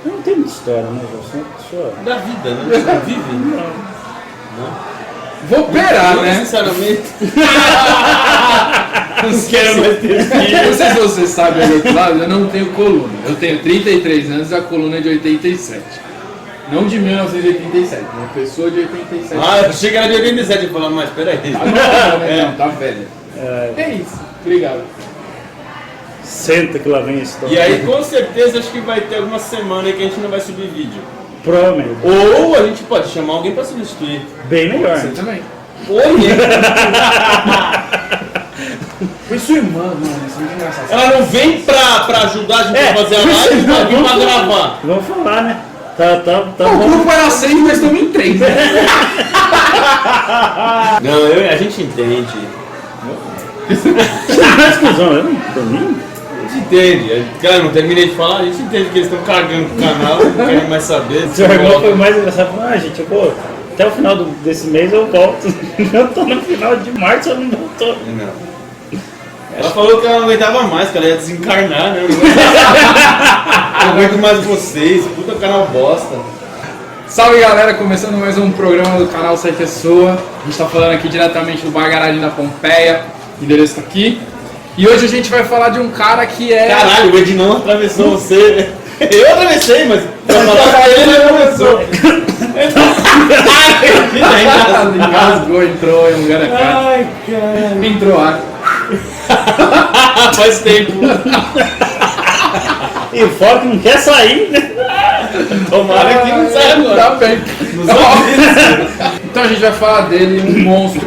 Não tem muita história, né? Só... Da vida, né? Você não vive? Não. Vou operar, Eu, né? sinceramente. Não quero mais ter filho. Não sei se você sabe do outro lado, eu não tenho coluna. Eu tenho 33 anos e a coluna é de 87. Não de 1987, uma pessoa de 87. Ah, eu achei que era de 87. Eu falava, mas peraí. Tá nova, né? Não, tá velha. É isso. Obrigado. Senta que lá vem a história. E aí, com certeza, acho que vai ter alguma semana aí que a gente não vai subir vídeo. Provavelmente. Ou a gente pode chamar alguém pra substituir. Bem melhor. Você também. Oi! Foi sua irmã, mano. Isso é muito engraçado. Ela não vem pra ajudar a gente a fazer a live, mas vem pra gravar. Vamos falar, né? Tá O bom. grupo era 6, mas estamos em 3, né? Não, a gente entende. Exclusão, eu não tô nem. A gente entende. Cara, não terminei de falar, a gente entende que eles estão cagando pro canal, não querem mais saber. Seu irmão foi mais engraçado. Gente, pô, até o final desse mês eu volto. Eu tô no final de março, eu não voltou. Não. Ela falou que ela não aguentava mais, que ela ia desencarnar, né? Eu não aguento mais vocês, puta canal bosta. Salve galera, começando mais um programa do canal Sai Pessoa. A gente tá falando aqui diretamente do Bar Garagem da Pompeia. O endereço tá aqui. E hoje a gente vai falar de um cara que é... Caralho, o Edinão atravessou você. Eu atravessei, mas pra falar ele atravessou. Engasgou, entrou em um lugar aqui. Ai, cara. Entrou ar. Faz tempo. E o foco não quer sair, né? Tomara que não saia agora. Tá bem. Então a gente vai falar dele, um monstro.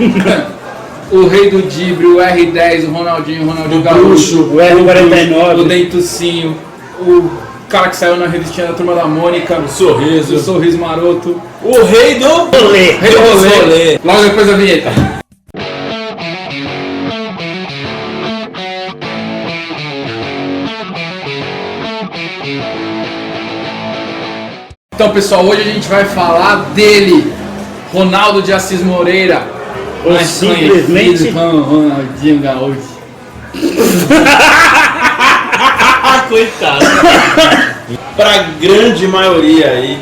O rei do Dibre, o R10, o Ronaldinho Gaúcho, O R49. o Dentucinho, o cara que saiu na revistinha da Turma da Mônica, o Sorriso Maroto, O rei do Rolê. Rei do Rolê. Logo depois da vinheta. Então pessoal, hoje a gente vai falar dele, Ronaldo de Assis Moreira. Ou Mais simplesmente conhecido como Ronaldinho Gaúcho. Coitado. Pra grande maioria aí,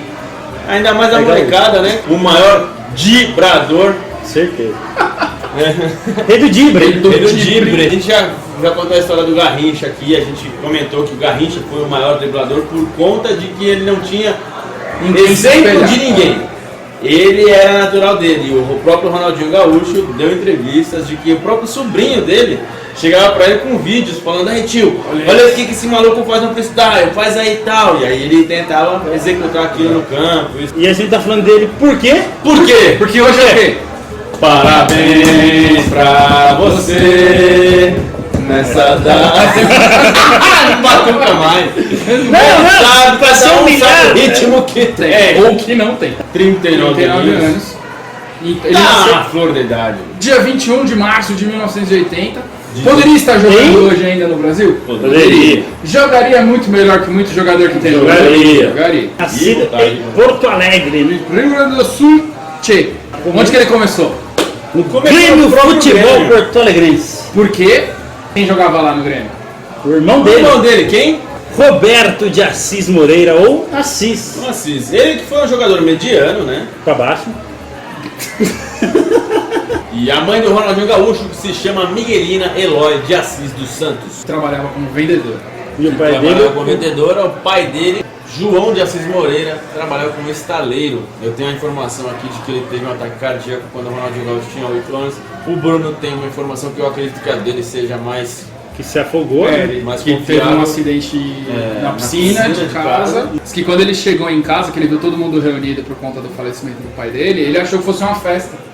ainda mais a molecada, né? O maior dibrador. certeza. Rei do Dibre. Rei do Dibre. A gente já contou a história do Garrincha aqui. A gente comentou que o Garrincha foi o maior driblador por conta de que ele não tinha exemplo de ninguém. Ele era natural dele. O próprio Ronaldinho Gaúcho deu entrevistas de que o próprio sobrinho dele chegava pra ele com vídeos falando: aí tio, olha o que esse maluco faz no freestyle, faz aí e tal. E aí ele tentava executar aquilo no campo. E a gente tá falando dele por quê? Por quê? Porque hoje é o quê? Parabéns pra você nessa data. Não bateu nunca mais. Não, Sabe, pra cada ser um sabe humilhado. o ritmo que tem. Ou que não tem. 39 anos. E ele Tá nasceu na flor da idade. dia 21 de março de 1980. Poderia estar jogando hoje ainda no Brasil? Poderia. Jogaria muito melhor que muito jogador que tem no Brasil? Jogaria. Nascido tá, em Porto Alegre, né? Rio Grande do Sul, Tchê. Onde que ele começou? No Começou Grêmio no próprio Futebol Grêmio. Porto Alegrense. Por quê? Quem jogava lá no Grêmio? O irmão O dele, irmão dele, quem? Roberto de Assis Moreira, ou Assis, O Assis. Ele que foi um jogador mediano, né? pra baixo. E a mãe do Ronaldinho Gaúcho que se chama Miguelina Eloy de Assis dos Santos. Trabalhava como vendedor. E o pai Trabalhava dele, como vendedor, o pai dele, João de Assis Moreira, trabalhava como estaleiro. Eu tenho a informação aqui de que ele teve um ataque cardíaco quando o Ronaldinho Gaúcho tinha 8 anos. O Bruno tem uma informação que eu acredito que a dele seja mais... que se afogou, né? mais que teve confiável. um acidente É, na piscina de de casa. Diz que quando ele chegou em casa, que ele viu todo mundo reunido por conta do falecimento do pai dele, ele achou que fosse uma festa.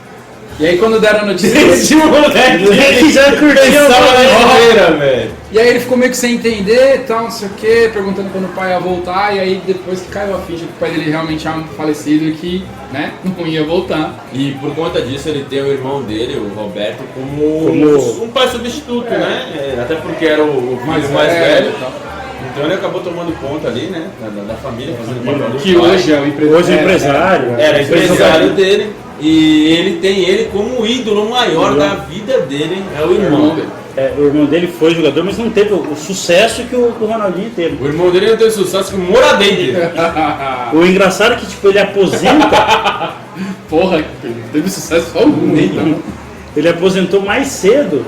E aí quando deram a notícia... Esse moleque Que já curtiu pensava a na carreira, velho. E aí ele ficou meio que sem entender e tal, não sei o que, perguntando quando o pai ia voltar, e aí depois que caiu a ficha que o pai dele realmente tinha falecido e que, né, não ia voltar. E por conta disso ele tem o irmão dele, o Roberto, como um pai substituto, né? É, até porque era o filho mais velho. e tal. Então ele acabou tomando conta ali, né? Da família, fazendo o papel do Que pai. hoje é o empresário. Hoje é empresário. Era empresário dele. E ele tem ele como ídolo maior da vida dele, é o irmão. o irmão dele foi jogador, mas não teve o sucesso que o Ronaldinho teve. O irmão dele não teve sucesso que o Moradei. O engraçado é que tipo, ele aposenta, Porra, teve sucesso só um, então. ele aposentou mais cedo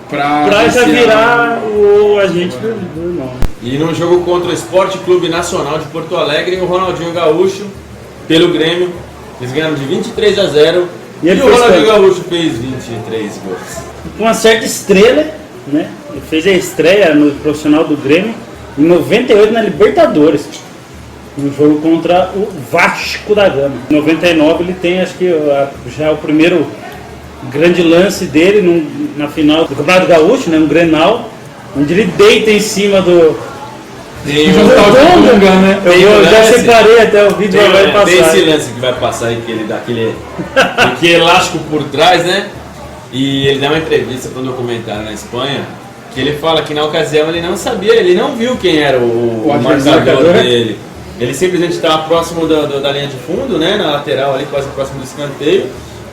Pra já esse virar o agente do irmão. E num jogo contra o Esporte Clube Nacional de Porto Alegre, o Ronaldinho Gaúcho, pelo Grêmio, eles ganharam de 23-0 E e ele o fez Ronaldinho quanto? Gaúcho fez 23 gols. Com uma certa estrela, né? Ele fez a estreia no profissional do Grêmio em 98 na Libertadores, no jogo contra o Vasco da Gama. Em 99 ele tem, acho que já o primeiro grande lance dele na final do Campeonato Gaúcho, né? Um Grenal, onde ele deita em cima do Tem Jogo o- Dunga, né? Eu já lance. separei até o vídeo, vai Tem passar. esse lance que vai passar aí, que ele dá aquele elástico por trás, né? E ele dá uma entrevista para um documentário na Espanha, que ele fala que na ocasião ele não sabia, ele não viu quem era o marcador marcador. dele. Ele simplesmente estava próximo da linha de fundo, né? Na lateral ali, quase próximo do escanteio.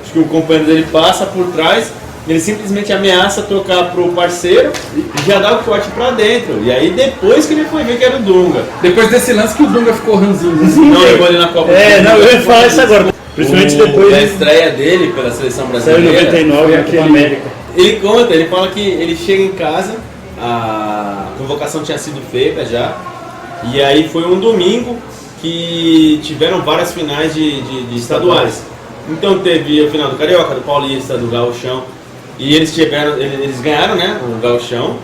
Acho que o companheiro dele passa por trás, ele simplesmente ameaça tocar pro parceiro e já dá o corte pra dentro. E aí depois que ele foi ver que era o Dunga. Depois desse lance que o Dunga ficou ranzinho. Não levou ele na Copa. Não, eu ia falar isso agora. Principalmente depois da de estreia dele pela seleção saiu em brasileira. 99 foi na Copa aquele- América. Ele conta, ele fala que ele chega em casa, a convocação tinha sido feita já, e aí foi um domingo que tiveram várias finais de estaduais. Então teve a final do Carioca, do Paulista, do Gauchão, e eles ganharam, né, o Gauchão,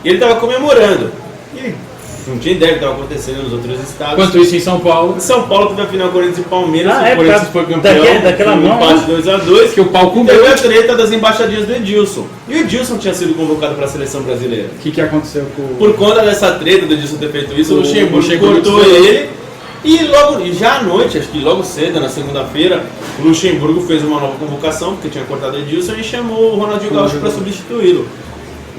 e ele estava comemorando. E ele não tinha ideia do que estava acontecendo nos outros estados. Enquanto isso, em São Paulo, Em São Paulo teve a final Corinthians e Palmeiras, Ah, o Corinthians por foi causa campeão, daquela um mão, empate né? 2-2. que o pau E comeu. teve a treta das embaixadinhas do Edilson. E o Edilson tinha sido convocado para a seleção brasileira. O que aconteceu com o... Por conta dessa treta do Edilson ter feito isso, o O Luxemburgo Luxemburgo cortou desfez. ele. E já à noite, acho que logo cedo, na segunda-feira, o Luxemburgo fez uma nova convocação, porque tinha cortado o Edilson, e chamou o Ronaldinho Gaúcho para substituí-lo.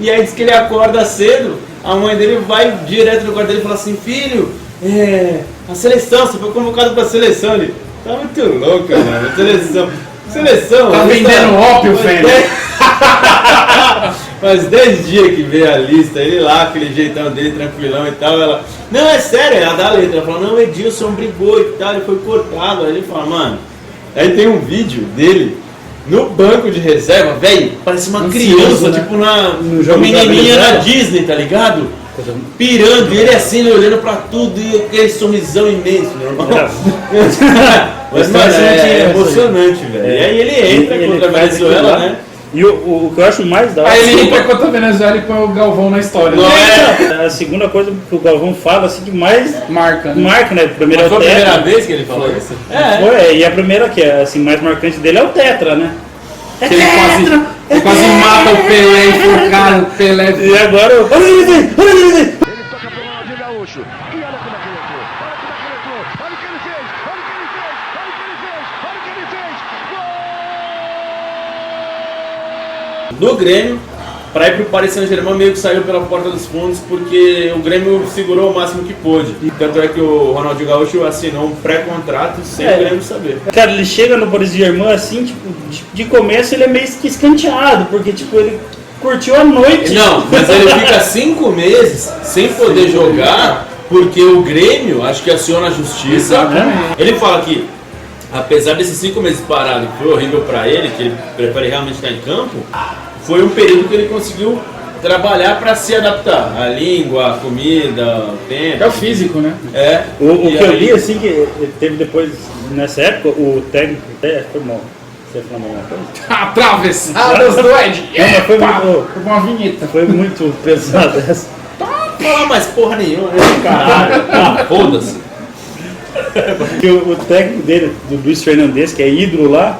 E aí diz que ele acorda cedo, a mãe dele vai direto no quarto dele e fala assim: filho, a seleção, você foi convocado para a seleção. Ele tá muito louco, mano, seleção. Tá vendendo ópio, Fênix. Faz 10 dias que veio a lista, ele lá, aquele jeitão dele, tranquilão e tal. Ela, não, é sério, ela dá a letra. Ela fala, não, o Edilson brigou e tal, ele foi cortado. Aí ele fala, mano. Aí tem um vídeo dele no banco de reserva, velho, parece uma Ansioso, criança, né? tipo No uma jogo menininha da na reserva. Disney, tá ligado? Pirando, e ele assim, né, olhando pra tudo e aquele sorrisão imenso, normal. Mas, mano, é emocionante, velho. E aí ele entra contra a faz Venezuela, aquilo lá. né? E o que eu acho mais da hora. Aí ele entra contra a Venezuela e põe o Galvão na história. Não né? é? A segunda coisa que o Galvão fala, assim, que mais Marca, né? marca, né? Primeiro Mas é foi o a primeira Tetra. vez que ele falou isso? E a primeira que é assim, mais marcante dele é o Tetra, né? Que ele quase mata o Pelé enforcado, o Pelé. E agora, olha ele vem, olha ele vem. Ele toca pro Ronaldinho Gaúcho. E olha como é que ele entrou. Olha como é que ele entrou. Olha o que ele fez. Olha o que ele fez. Olha o que ele fez. Olha o que ele fez. Gol! Do Grêmio, para ir pro Paris Saint-Germain, meio que saiu pela porta dos fundos, porque o Grêmio segurou o máximo que pôde. Tanto é que o Ronaldinho Gaúcho assinou um pré-contrato sem o Grêmio saber. Cara, ele chega no Paris Saint-Germain assim, tipo, de começo ele é meio que escanteado, porque tipo, ele curtiu a noite. Não, mas ele fica 5 meses sem poder jogar, porque o Grêmio, acho que aciona a justiça. Exatamente. Ele fala que, apesar desses 5 meses parado, que foi horrível para ele, que ele prefere realmente estar em campo, foi um período que ele conseguiu trabalhar para se adaptar. A língua, a comida, o tempo. É o físico, né? É. O E que eu aí- li, assim, que teve depois, nessa época, o técnico, foi mal. Você falou alguma coisa? Atravessadas do Ed. Não, mas foi Epa! muito- Foi uma vinheta. Foi muito pesado essa. Falar mais porra nenhuma, né? Caralho. Ah, foda-se. Porque o técnico dele, do Luiz Fernandes, que é ídolo lá,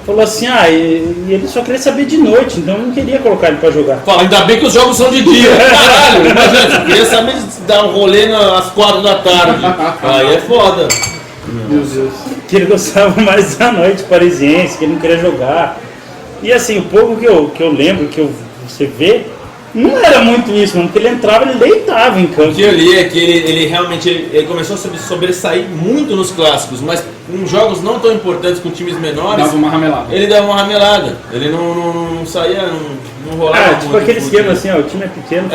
falou assim, e ele só queria saber de noite, então não queria colocar ele pra jogar. Fala, ainda bem que os jogos são de dia. Caralho, imagina, eu queria saber de dar um rolê às 4 da tarde. Aí é foda. Meu Deus. Que ele gostava mais da noite parisiense, que ele não queria jogar. E assim, o pouco que eu lembro, você vê, não era muito isso, mano, porque ele entrava, ele deitava em campo. O que eu li é que ele realmente ele começou a sobressair muito nos clássicos, mas em jogos não tão importantes com times menores, Dava uma ramelada. ele dava uma ramelada. Ele não saía, não rolava Tipo muito aquele fute, esquema né? assim, ó, o time é pequeno.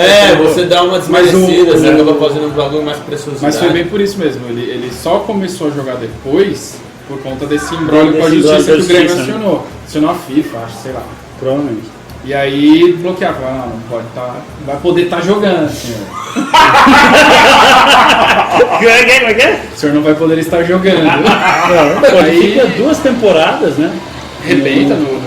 Você dá uma desmerecida, você acaba fazendo um bagulho mais preciosidade. Mas foi bem por isso mesmo, ele só começou a jogar depois por conta desse imbróglio com a justiça que o Grêmio acionou. Acionou a FIFA, acho, sei lá. Provavelmente. E aí bloqueava, não pode tá, não vai poder estar jogando, senhor. Como é que é? O senhor não vai poder estar jogando. Aí fica 2 temporadas, né? Rebenta no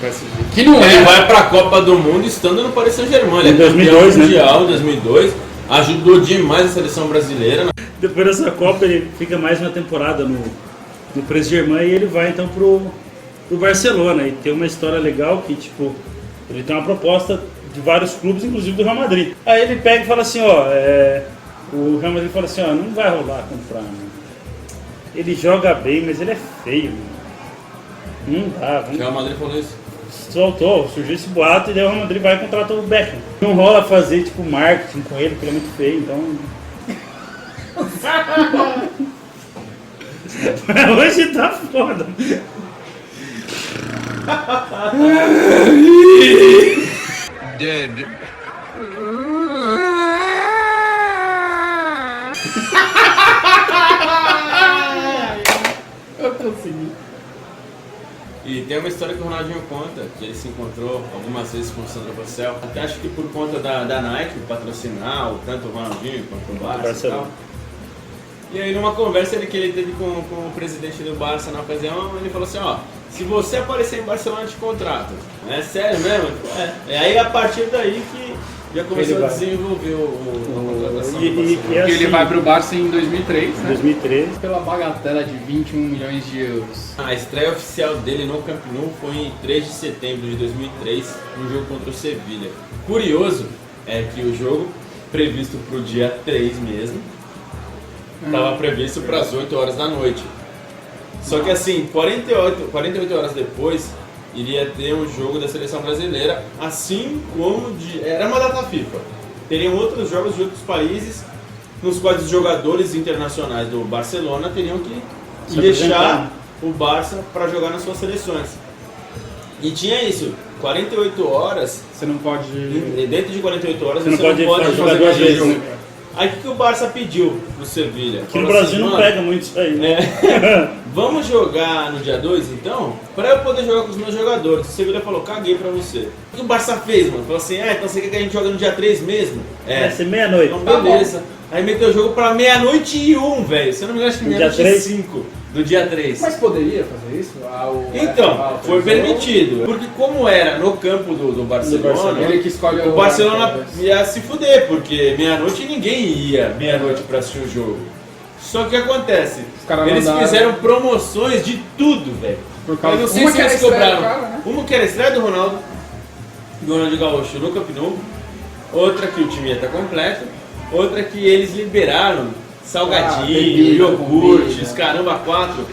PSG. Que não Ele é. vai pra Copa do Mundo estando no Paris Saint-Germain. Ele Em é 2002, campeão né? mundial em 2002. Ajudou demais a seleção brasileira. Depois dessa Copa ele fica mais uma temporada no Paris Saint-Germain e ele vai então pro Barcelona. E tem uma história legal que, tipo, ele tem uma proposta de vários clubes, inclusive do Real Madrid. Aí ele pega e fala assim, ó, o Real Madrid fala assim, ó, não vai rolar comprar, mano. Ele joga bem, mas ele é feio, mano. Não dá, O Real Madrid falou isso. surgiu esse boato e daí o Real Madrid vai e contrata o Beckham. Não rola fazer, tipo, marketing com ele, porque ele é muito feio, então... Hoje tá foda. Dead. Eu consegui. E tem uma história que o Ronaldinho conta, que ele se encontrou algumas vezes com o Sandro Rossell. Até acho que por conta da Nike patrocinar tanto o Ronaldinho quanto o Barça e tal. E aí numa conversa que ele teve com o presidente do Barça na ocasião, ele falou assim, ó, se você aparecer em Barcelona eu te contrato. É sério mesmo? É. E aí a partir daí que já começou a desenvolver a contratação do Barcelona. Porque ele vai pro Barça em 2003, né? 2013. Pela bagatela de 21 milhões de euros. A estreia oficial dele no Camp Nou foi em 3 de setembro de 2003, no jogo contra o Sevilha. Curioso é que o jogo, previsto para o dia 3 mesmo, estava previsto para as 8 horas da noite. Só que assim, 48 horas depois, iria ter um jogo da seleção brasileira, assim como era uma data FIFA. Teriam outros jogos de outros países, nos quais os jogadores internacionais do Barcelona teriam que deixar o Barça para jogar nas suas seleções. E tinha isso, 48 horas, Você não pode. dentro de 48 horas Você não pode fazer jogar duas aquele vezes, jogo. né? Aí o que o Barça pediu pro Sevilha? Aqui no Falou Brasil assim, não "Mano, pega muito isso aí, né? vamos jogar no dia 2 então? Pra eu poder jogar com os meus jogadores." O Sevilha falou, caguei pra você. O que o Barça fez, mano? Falou assim, então você quer que a gente jogue no dia 3 mesmo? Vai ser meia-noite. Então beleza. Aí meteu o jogo pra 00:01, velho. Se eu não me engano, acho que No dia meia-noite e 3? 5 do dia 3. Mas poderia fazer isso? Então, foi permitido. Porque como era no campo do Barcelona, Ele que escolhe o Barcelona ia se fuder, porque meia-noite ninguém ia meia-noite pra assistir o jogo. Só que o que acontece? caras Eles mandaram- fizeram promoções de tudo, velho. Por causa- Eu não sei uma se que era eles a estreia cobraram. do cara, né? Uma que era a estreia do Ronaldo Gaúcho no Camp Nou. Outra que o time ia estar completo. Outra que eles liberaram salgadinho, bebida, iogurtes, comida. caramba, 4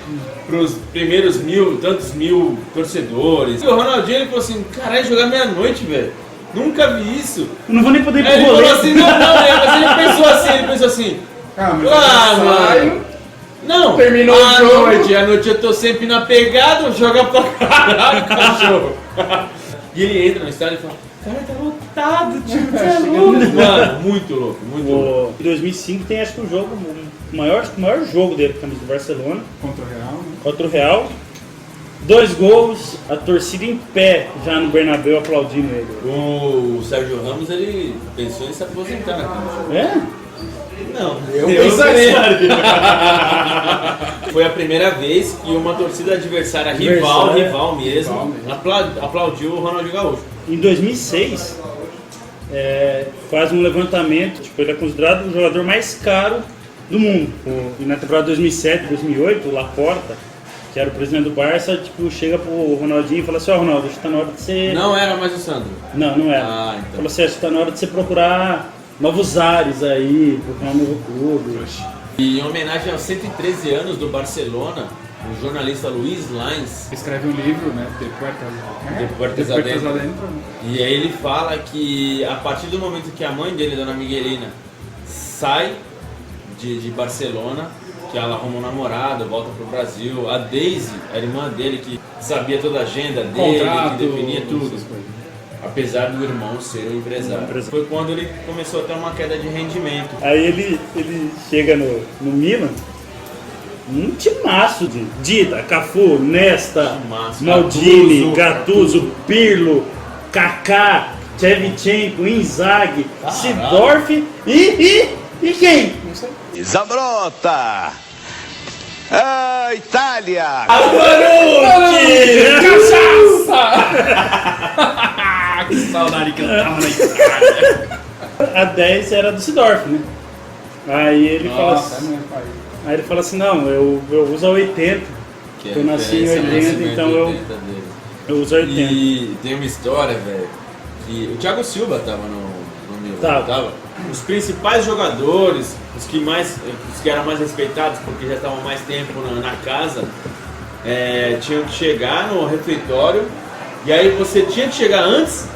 pros primeiros tantos mil torcedores. E o Ronaldinho ele falou assim, caralho, jogar meia-noite, velho. Nunca vi isso. Eu não vou nem poder ir Aí pro ele rolê. falou assim, mas ele pensou assim, Mano. não, Terminou o à jogo. noite, à noite eu tô sempre na pegada, joga pra caralho, cachorro. E ele entra no estádio e fala, cara, tá lotado, tio, você é louco. Mano, muito louco, muito louco. Em 2005 tem acho que o jogo, o maior jogo dele com a camisa do Barcelona, Contra o Real, né? contra o Real. 2 gols, a torcida em pé já no Bernabéu aplaudindo ele. O Sérgio Ramos, ele pensou em se aposentar naquele jogo. É? Não, Eu pensaria. Foi a primeira vez que uma torcida adversária, Adversária, rival mesmo, rival mesmo. aplaudiu o Ronaldinho Gaúcho. Em 2006, faz um levantamento, tipo, ele é considerado o jogador mais caro do mundo. E na temporada 2007, 2008, o Laporta, que era o presidente do Barça, tipo, chega pro Ronaldinho e fala assim, ó, Ronaldo, acho que tá na hora de você... Não era mais o Sandro. Não era. Ah, então. Falou assim, acho que tá na hora de você procurar novos ares aí, procurar um novo clube. E em homenagem aos 113 anos do Barcelona, o jornalista Luiz Lines, Escreve um livro, né? De Puertas Adentro. Adentro. E aí ele fala que a partir do momento que a mãe dele, Dona Miguelina, sai de Barcelona, que ela arruma um namorado, volta pro Brasil, a Daisy, a irmã dele que sabia toda a agenda dele, Contrato, que definia tudo. essas coisas. A Apesar do irmão ser um empresário. Foi quando ele começou a ter uma queda de rendimento. Aí ele chega no Milan, um timaço de Dida, Cafu, Nesta, Timaço. Maldini, Gattuso, Pirlo, Kaká, Shevchenko, Inzaghi, Seedorf e quem? Não sei. Zambrota! Ah, Itália! Cachaça! Que saudade que eu tava na Itália. A 10 era do Seedorf, né? Aí ele fala Nossa, é assim, meu pai. aí ele fala assim, não, eu uso a 80, Que eu nasci em referência ao 80, nascimento então 80 dele. eu uso a 80. E tem uma história, velho, que o Thiago Silva tava no Milan, Tava. Os principais jogadores, os que eram mais respeitados porque já estavam mais tempo na casa, tinham que chegar no refeitório, e aí você tinha que chegar antes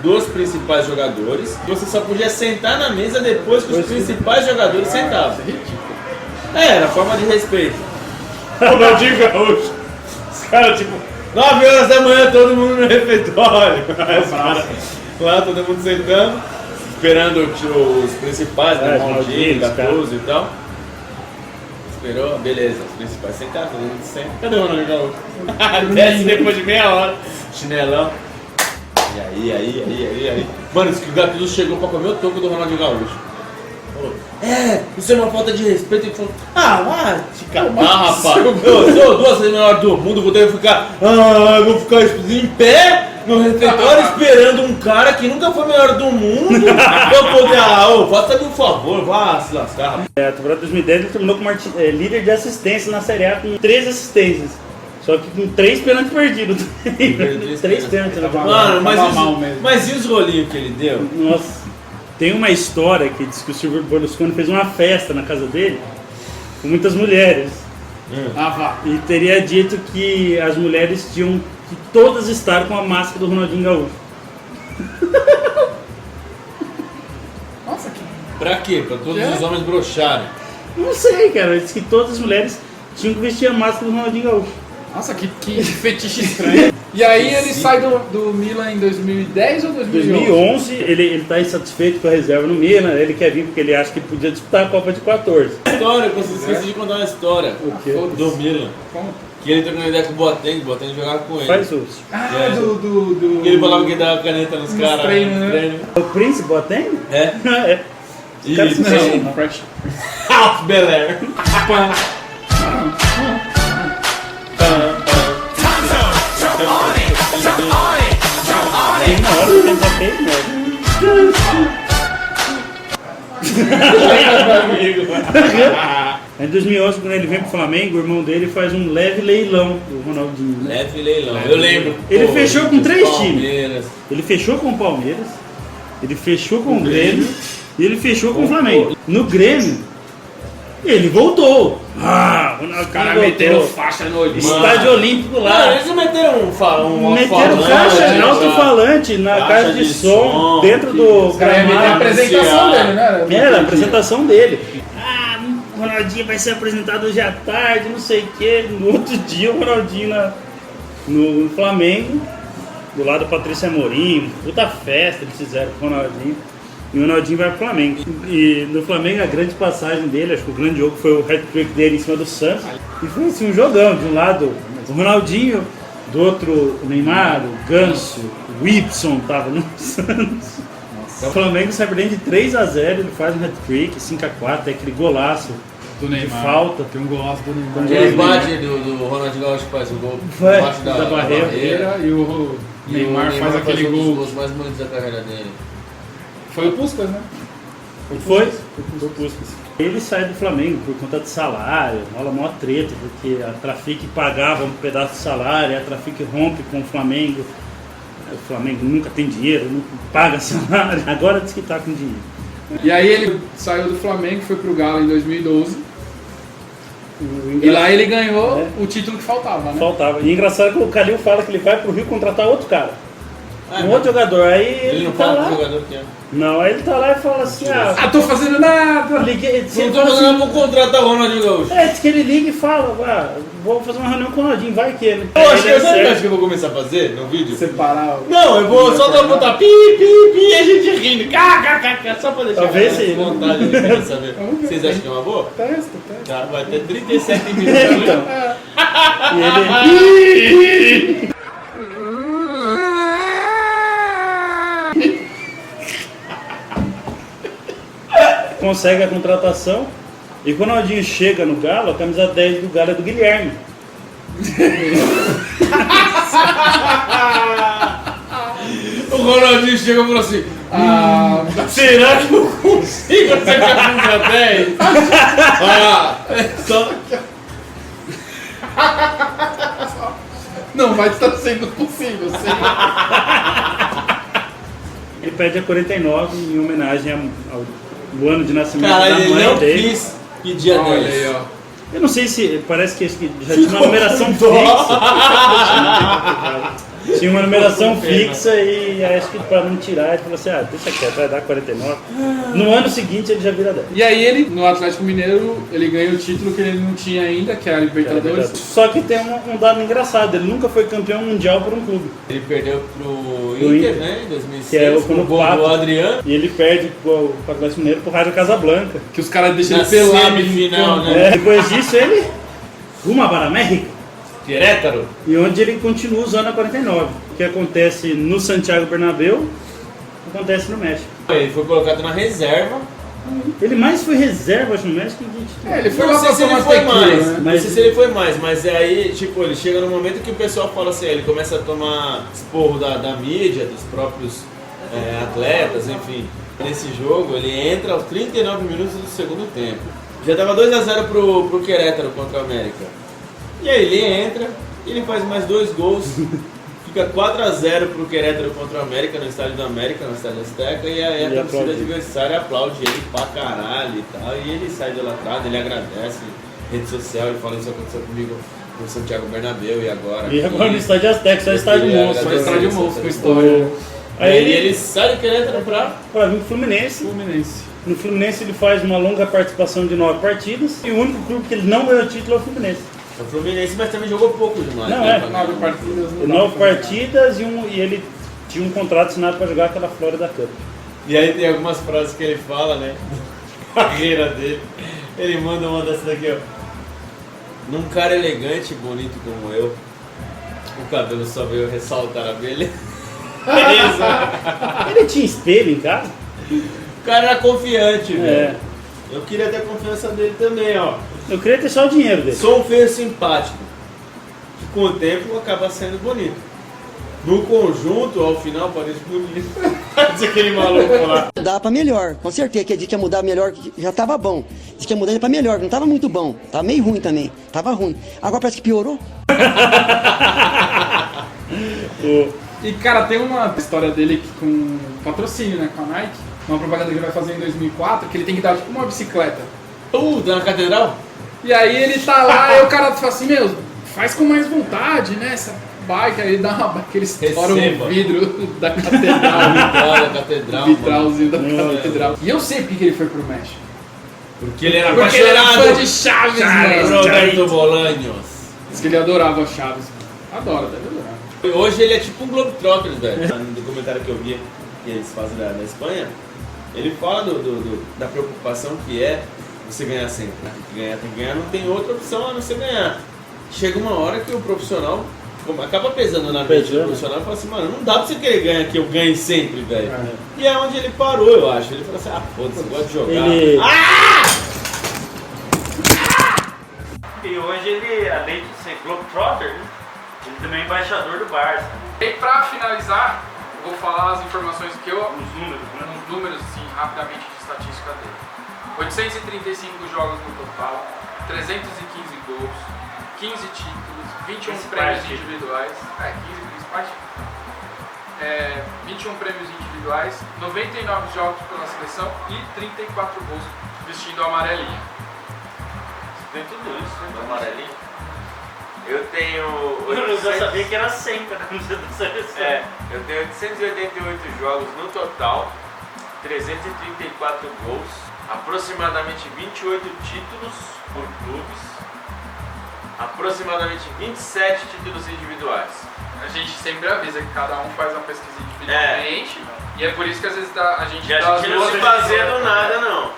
dos principais jogadores, e você só podia sentar na mesa depois que os principais jogadores sentavam. Era forma de respeito. Ronaldinho Gaúcho. Os caras, tipo, 9 horas da manhã, todo mundo no refeitório. Aí os caras lá, todo mundo sentando, esperando os principais, né? Maldini, Gattuso e tal. Esperou, beleza, os principais sentaram, todo mundo senta. Cadê o Ronaldinho Gaúcho? Desce depois de meia hora, chinelão. E aí. Mano, disse que o Gattuso chegou pra comer o toco do Ronaldinho Gaúcho. Falou, isso é uma falta de respeito. Ele falou, vai te catar, rapaz. Eu sou 2 vezes melhor do mundo, vou ter que ficar, vou ficar em pé no refeitório esperando um cara que nunca foi melhor do mundo. Eu poder, faça-me um favor, vá se lascar, rapaz. A temporada 2010 ele terminou como líder de assistência na Série A com 3 assistências. Só que com 3 pênaltis perdidos. 3 pênaltis. Mano, mas e os rolinhos que ele deu? Nossa. Tem uma história que diz que o Silvio Berlusconi fez uma festa na casa dele com muitas mulheres. Vá. E teria dito que as mulheres tinham que todas estar com a máscara do Ronaldinho Gaúcho. Nossa, que... Pra quê? Pra todos os homens brocharem. Não sei, cara. Diz que todas as mulheres tinham que vestir a máscara do Ronaldinho Gaúcho. Nossa, que fetiche estranho. E aí ele sai do Milan em 2010 ou 2011? 2011, ele tá insatisfeito com a reserva no Milan, ele quer vir porque ele acha que podia disputar a Copa de 14. História, eu esqueci de contar uma história. O quê? Do Milan. Como? Que ele trocou ideia com o Boateng jogava com ele. Faz os. Do... Que ele falava que dava caneta nos caras. treinos, né? O Príncipe Boateng? É? É. Os caras se mexem. Não, Fresh. Alf Belair. Tem uma hora que tentar feio, Em 2011, quando ele vem pro Flamengo, o irmão dele faz um leve leilão do Ronaldinho. Né? Leve leilão. Eu lembro. Ele fechou com 3 times. Palmeiras. Ele fechou com o Palmeiras, ele fechou com o Grêmio e ele fechou com o Flamengo. No Grêmio, ele voltou. Os caras meteram faixa no olho. Estádio Olímpico Mano, lá. eles não meteram um Meteram alto-falante na caixa de som dentro do Os caras iam meter a apresentação dele, né? Era a apresentação dele. O Ronaldinho vai ser apresentado hoje à tarde, não sei o que. No outro dia o Ronaldinho no Flamengo, do lado do Patrícia Amorim, puta festa eles fizeram com o Ronaldinho. E o Ronaldinho vai pro Flamengo. E no Flamengo a grande passagem dele, acho que o grande jogo foi o hat-trick dele em cima do Santos. E foi assim, um jogão. De um lado o Ronaldinho, do outro o Neymar, o Ganso, o Ibson tava no Santos. O Flamengo sai perdendo de 3-0, ele faz um hat-trick, 5-4, tem aquele golaço Do de Neymar. falta. Tem um golaço do Neymar. Ele bate do Ronaldinho Gaúcho que faz o gol Foi, embaixo da barreira. E o Neymar faz aquele um dos gol. gols mais bonitos da carreira dele. Foi o Puskas, né? Foi o Puskas. Ele sai do Flamengo por conta de salário, rola maior treta, porque a Trafic pagava um pedaço de salário, a Trafic rompe com o Flamengo. O Flamengo nunca tem dinheiro, não paga salário, agora diz que tá com dinheiro. E aí ele saiu do Flamengo, foi pro Galo em 2012. E lá ele ganhou o título que faltava, né? Faltava. E engraçado que o Calil fala que ele vai pro Rio contratar outro cara. Um outro jogador. Aí Ele não tá fala lá. pro jogador que é. Não, aí ele tá lá e fala assim, Tô fazendo nada! liguei, se Não ele tô fala fazendo um contrato da Ronaldinho Gaúcho. diz que ele liga e fala, vou fazer uma reunião com o Ronaldinho, vai que ele. Eu acho que Ele eu sabe o que eu acerta. acho que eu vou começar a fazer no vídeo? Separar o... Não, eu vou só botar pi, e a gente rindo. Só pra deixar Talvez a galera sim. com vontade de querer saber. Vamos ver. Vocês acham que é uma boa? Testa. Tá, vai ter 37 minutos. Então. E ele. Consegue a contratação. E quando o Ronaldinho chega no Galo, a camisa 10 do Galo é do Guilherme. O Ronaldinho chega e falou assim: será que eu consigo acertar a camisa 10? Só... Não, mas tá sendo possível, sim. Ele pede a 49 em homenagem ao ano de nascimento Cara, da ele mãe não dele. quis pedir a 10. Olha aí, ó. Eu não sei se. Parece que já tinha uma numeração fixa. Tinha uma numeração fixa e acho que para não tirar, ele falou assim: deixa quieto, vai dar 49. No ano seguinte ele já vira 10. E aí ele, no Atlético Mineiro, ele ganha o título que ele não tinha ainda, que é a Libertadores. Só que tem um dado engraçado: ele nunca foi campeão mundial por um clube. Ele perdeu pro Pro Inter, Inter, né, em 2006, que é o com o gol quatro. do Adriano. E ele perde pro Atlético Mineiro pro Raio Casablanca. Que os caras deixam Na ele pelado. semifinal, né? Depois disso ele rumo para a América. Querétaro. E onde ele continua usando a 49. O que acontece no Santiago Bernabéu, acontece no México. Ele foi colocado na reserva. Ele mais foi reserva, acho, no México que titular. Ele foi Não lá sei pra se ele tomar foi tequila, mais, né? não sei se ele foi mais, mas aí, tipo, ele chega no momento que o pessoal fala assim, ele começa a tomar esporro da mídia, dos próprios atletas, enfim. Nesse jogo, ele entra aos 39 minutos do segundo tempo. Já tava 2-0 pro Querétaro contra o América. E aí ele entra, ele faz mais 2 gols, fica 4-0 pro Querétaro contra o América no estádio do América, no estádio Azteca, e aí a torcida adversária aplaude ele pra caralho e tal, e ele sai de lá atrás, ele agradece, rede social, ele fala: isso aconteceu comigo no Santiago Bernabéu e agora. E agora no estádio Azteca, só estádio monstro. Só estádio monstro, com história. Aí ele sai do Querétaro pra vir pro Fluminense. Fluminense. No Fluminense ele faz uma longa participação de 9 partidas. E o único clube que ele não ganhou título é o Fluminense. o Fluminense, mas também jogou pouco demais. Não, né? 9 partidas. não dá 9 pra- partidas e ele tinha um contrato assinado para jogar aquela Florida Cup. E aí tem algumas frases que ele fala, né? A carreira dele. Ele manda uma dessas daqui, ó. Num cara elegante e bonito como eu, o cabelo só veio ressaltar a beleza. Ele tinha espelho em casa? O cara era confiante, É. velho. Eu queria ter a confiança dele também, ó. Eu queria ter só o dinheiro dele. Sou um feio simpático, que com o tempo acaba sendo bonito. No conjunto, ao final, parece bonito. Diz aquele maluco lá. Mudar pra melhor, com certeza que a gente ia mudar melhor, que já tava bom. Diz que ia mudar pra melhor, não tava muito bom, tava meio ruim também, tava ruim. Agora parece que piorou. E cara, tem uma história dele que com patrocínio, né, com a Nike, uma propaganda que ele vai fazer em 2004, que ele tem que dar tipo uma bicicleta. Tá na catedral? E aí ele tá lá e o cara fala assim, meu, faz com mais vontade, né, essa bike, aí ele dá uma bike, ele estoura Receba. o vidro da catedral, Olha a catedral. o vitralzinho da Mano. catedral. E eu sei porque ele foi pro México. Porque ele era Porque ele era fã apaixonado de Chaves, por mano. Roberto Bolanhos. Diz que ele adorava Chaves. Adora, deve adorar. Hoje ele é tipo um Globetrotters, velho. No documentário que eu vi, que eles fazem da Espanha, ele fala da preocupação que é você ganhar sempre. Tem que ganhar, não tem outra opção a não ser ganhar. Chega uma hora que o profissional acaba pesando na mente do profissional e fala assim, mano, não dá pra você querer ganhar que eu ganhe sempre, velho. E é onde ele parou, eu acho. Ele falou assim, foda-se, eu gosto de jogar. E hoje ele, além de ser Globetrotter, ele também é embaixador do Barça. E pra finalizar, eu vou falar as informações que eu... Os números, né? Uns números, assim, rapidamente de estatística dele. 835 jogos no total, 315 gols, 15 títulos, 21 prêmios individuais. 15 principais. 21 prêmios individuais, 99 jogos pela seleção e 34 gols vestindo a amarelinha. Tem tudo isso, né? Do amarelinho. Eu tenho... Eu já sabia que era 100 pra camisa da seleção. Eu tenho 888 jogos no total, 334 gols, aproximadamente 28 títulos por clubes, aproximadamente 27 títulos individuais. A gente sempre avisa que cada um faz uma pesquisa individualmente. E é por isso que às vezes a gente E a dá gente as não duas se visões, baseia no né? nada, não.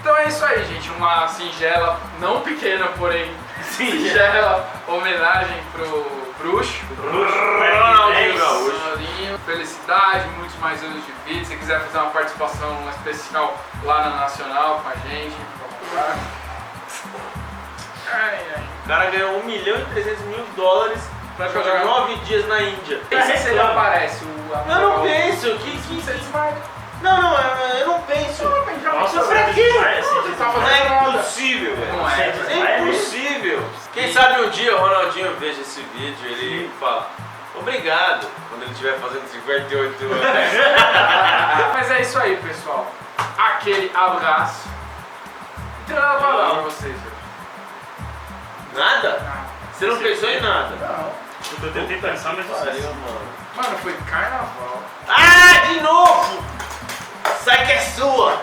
Então é isso aí, gente. Uma singela, não pequena, porém singela homenagem pro Bruxo. Ronaldinho Gaúcho. Ronaldinho. Felicidade, muitos mais anos de vida. Se quiser fazer uma participação especial lá na Nacional com a gente, fica à vontade. O cara ganhou $1.300.000 pra jogar 9 dias na Índia. Pensa se ele aparece. Eu não penso, Você desmaia. Não, eu não penso. Nossa, pra quê? Você tá Não fazendo é nada. impossível, velho. Não é. É impossível. Quem sabe um dia o Ronaldinho veja esse vídeo e ele fala obrigado quando ele estiver fazendo 58 anos. Mas é isso aí, pessoal. Aquele abraço. Não tem nada pra falar pra vocês hoje. Nada? Você não pensou em nada? Não. Eu tentei pensar, mas não Valeu, sei. mano. Mano, foi carnaval. Ah, de novo! Sai que é sua!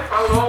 Falou.